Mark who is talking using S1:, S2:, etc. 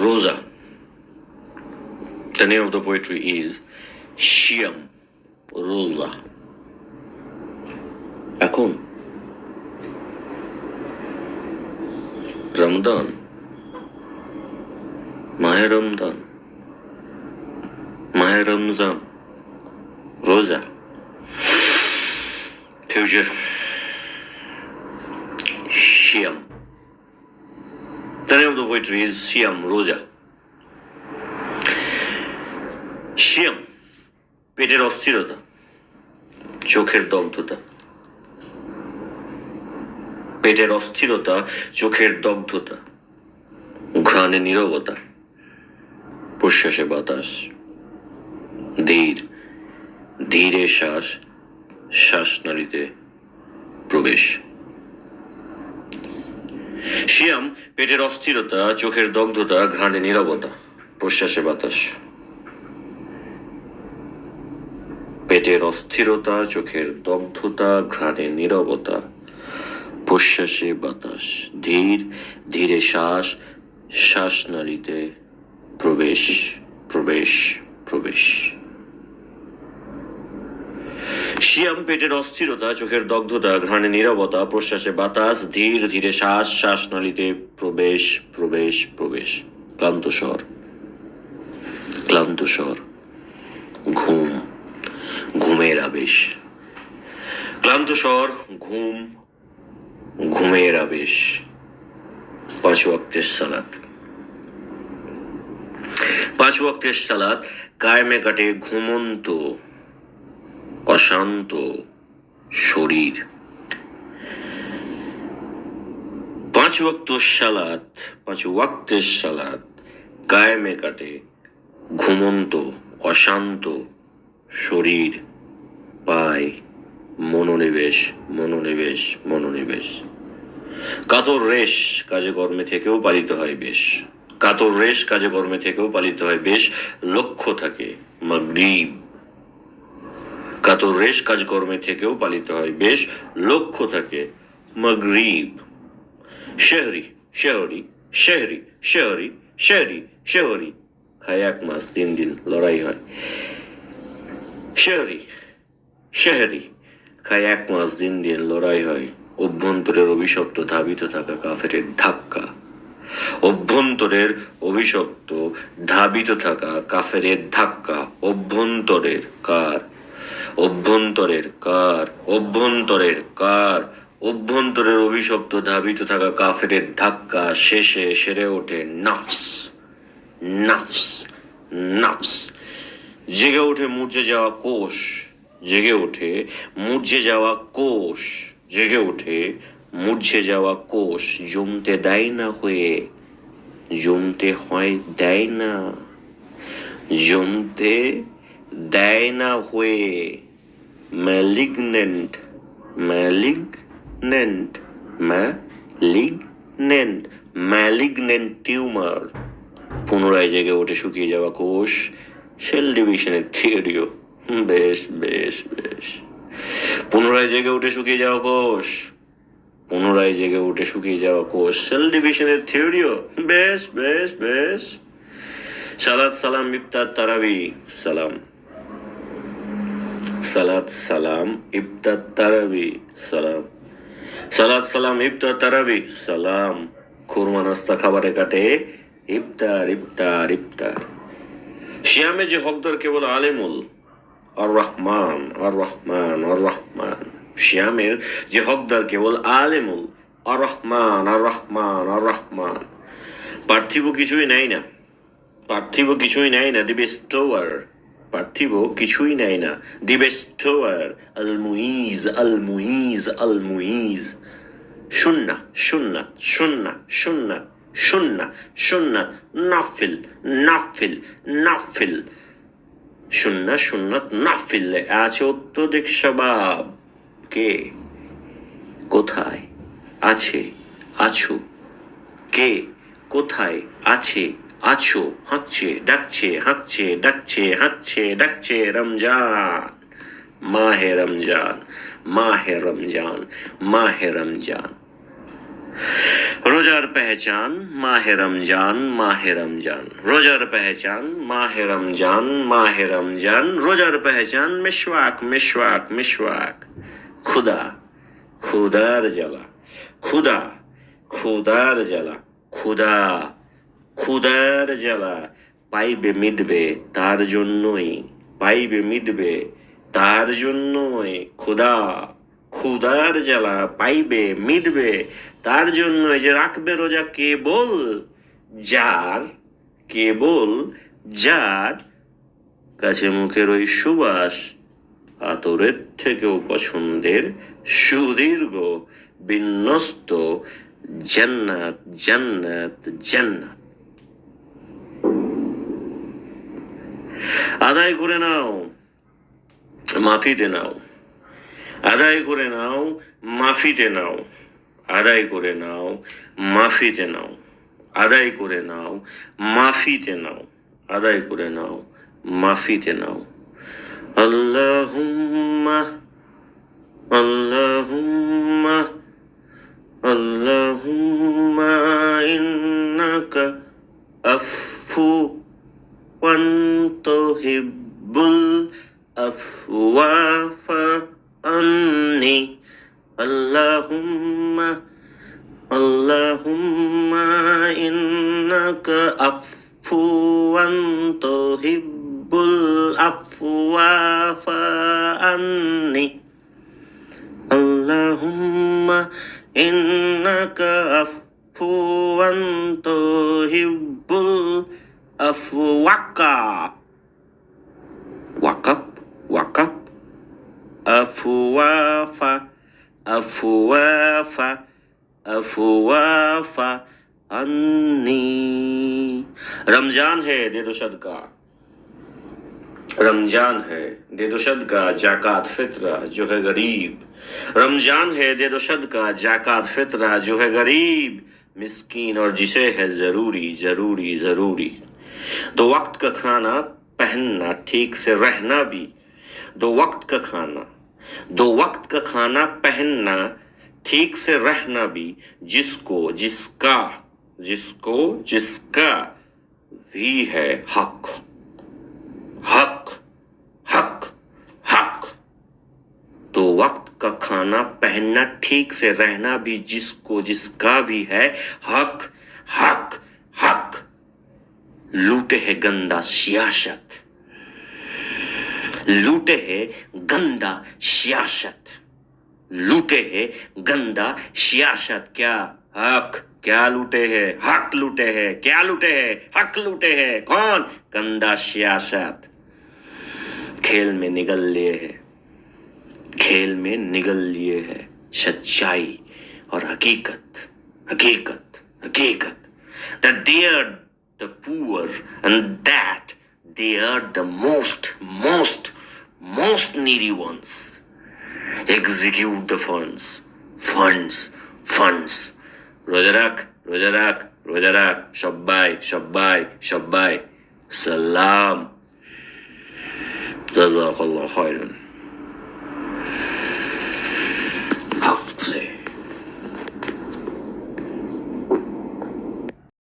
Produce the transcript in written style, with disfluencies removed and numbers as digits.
S1: Rosa. The name of the poetry is Shyam Rosa. এখন রমদান, মাহে রমদান, মাহে রমজান, রোজা, future, Shyam. The name of the poetry is Shyam Rosa. Shyam, পেটের অস্থিরতা, চোখের দগ্ধতা, পেটের অস্থিরতা, চোখের দগ্ধতা, ঘ্রাণে নীরবতা, প্রশ্বাসে বাতাস, ধীরে শ্বাস, শ্বাসনালীতে প্রবেশ। শিয়াম, পেটের অস্থিরতা, চোখের দগ্ধতা, ঘ্রাণে নীরবতা, প্রশ্বাসে বাতাস। পেটের অস্থিরতা, চোখের দগ্ধতা, ঘ্রাণে নীরবতা, প্রশ্বাসে বাতাস, ধীরে শ্বাস, শ্বাসনালীতে প্রবেশ প্রবেশ প্রবেশ। শিয়াম, পেটের অস্থিরতা, চোখের দগ্ধতা, ঘ্রাণে নীরবতা, প্রশ্বাসে বাতাস, ধীরে শ্বাস, শ্বাসনালীতে প্রবেশ প্রবেশ প্রবেশ। ক্লান্ত স্বর, ঘুমের আবেশ। ক্লান্ত স্বর, ঘুমের আবেশ। 5 ওয়াক্তের সালাত। 5 ওয়াক্তের সালাত কায়েমে কাটে ঘুমন্ত অশান্ত শরীর। 5 ওয়াক্তের সালাত কায়েমে কাটে ঘুমন্ত অশান্ত শরীর। পায় মনোনিবেশ। কাতর রেশ কাজে কর্মে থেকেও পালিত হয় বেশ। লক্ষ্য থাকে মাগরিব। কাতর রেশ কাজকর্মে থেকেও পালিত হয় বেশ, লক্ষ্য থাকে মাগরিব। শেহরি খায় 1 মাস 3 দিন, লড়াই হয়। শেহরি খায় 1 মাস 3 দিন, লড়াই হয়। অভ্যন্তরের অভিশপ্ত ধাবিত থাকা কাফেরের ধাক্কা। অভ্যন্তরের অভিশপ্ত ধাবিত থাকা কাফেরের ধাক্কা। অভ্যন্তরের কার? অভ্যন্তরের অভিশপ্ত ধাবিত থাকা কাফেরের ধাক্কা শেষে সেরে ওঠে নাফস। জেগে ওঠে মূর্ছে যাওয়া কোষ। জমতে দেয় না হয়ে ম্যালিগনেন্ট টিউমার। পুনরায় জেগে ওঠে শুকিয়ে যাওয়া কোষ। সেল ডিভিশনের থিওরিও বেশ। পুনরায় জেগে ওঠে শুকিয়ে যাওয়া কোষ। সেল ডিভিশনের থিওরিও বেশ। সালাত সালাম ইফতার তারাবি সালাম। সালাত সালাম ইফতার তারাবি সালাম। খুরমা নাস্তা খাবারে কাটে ইফতার। শিয়ামে যে হকদার কেবল আলেমুল আর রহমান। শিয়ামের যে হকদার কেবল আলেমুল আর রহমান। পার্থিব কিছুই নাই না দি বেস্টোয়ার। আল মুইজ। সুন্নাত নাফিল। সুন্নাত নাফিল। আছে অত্যধিক স্বভাব। কে? কোথায়? আছো। কে? কোথায়? আছো। হাঁকছে ডাকছে। রমজান, মাহে রমজান। रोजार पहचान माहे रमजान माहे रमजान, रोजार पहचान माहे रमजान माहे रमजान, रोजार पहचान मिशवाक मिशवाक मिशवाक। खुदा खुदार জ্বালা, खुदा खुदाর জ্বালা, खुदा खुदाর জ্বালা পাইবে মিটবে তার জন্যই, পাইবে মিটবে তার জন্যই। खुदा खुदाর জ্বালা পাইবে মিটবে তার জন্যই, যে রাখবে রোজা কেবল যার, কেবল যার কাছে মুখের ওই সুবাস আতরের থেকেও পছন্দের সুদীর্ঘ বিন্যস্ত জান্নাত জান্নাত জান্নাত। আদায় করে নাও মাফিতে নাও, আদায় করে নাও মাফিতে নাও, আদায় করে নাও মাফিতে নাও, আদায় করে নাও মাফিতে নাও, আদায় করে নাও মাফিতে নাও। আল্লাহুম্মা আল্লাহুম্মা আল্লাহুম্মা ইন্নাকা আফওয়ান তুহিব্বুল আফওয়া ফাআন্নি। আল্লাহুম্মা আল্লাহুম্মা ইন্নাকা আফওয়ান তুহিব্বুল আফওয়া ফাআন্নি। আল্লাহুম্মা ইন্নাকা আফওয়ান তুহিব্বুল আফওয়াকা ওয়াকাপ ওয়াকাপ আফওয়াফা আফওয়াফা আফওয়াফা अन्नी। रमजान है दे दो सदका, रमजान है दे दो सदका जाकात फित्रा जो है गरीब, रमजान है दे दो सदका जाकात फित्रा जो है गरीब मिस्कीन और जिसे है जरूरी जरूरी जरूरी। दो वक्त का खाना पहनना ठीक से रहना भी, दो वक्त का खाना, दो वक्त का खाना पहनना ठीक से रहना भी, जिसको जिसका जिसको जिसका भी है हक हक हक हक। तो वक्त का खाना पहनना ठीक से रहना भी, जिसको जिसका भी है हक हक हक। लूटे है गंदा सियासत, लूटे है गंदा सियासत, लूटे है गंदा सियासत। क्या हक क्या लूटे है, हक लूटे है, क्या लूटे है, हक लूटे है। कौन? गंदा सियासत। खेल में निगल लिए है, खेल में निगल लिए है सच्चाई और हकीकत हकीकत हकीकत। That they are the poor and that they are the most needy ones. Execute the funds. রোজা রাখ রোজা রাখ রোজা রাখ সব্বাই সব্বাই সব্বাই। সালাম জাযাকাল্লাহু খায়রান। হক সে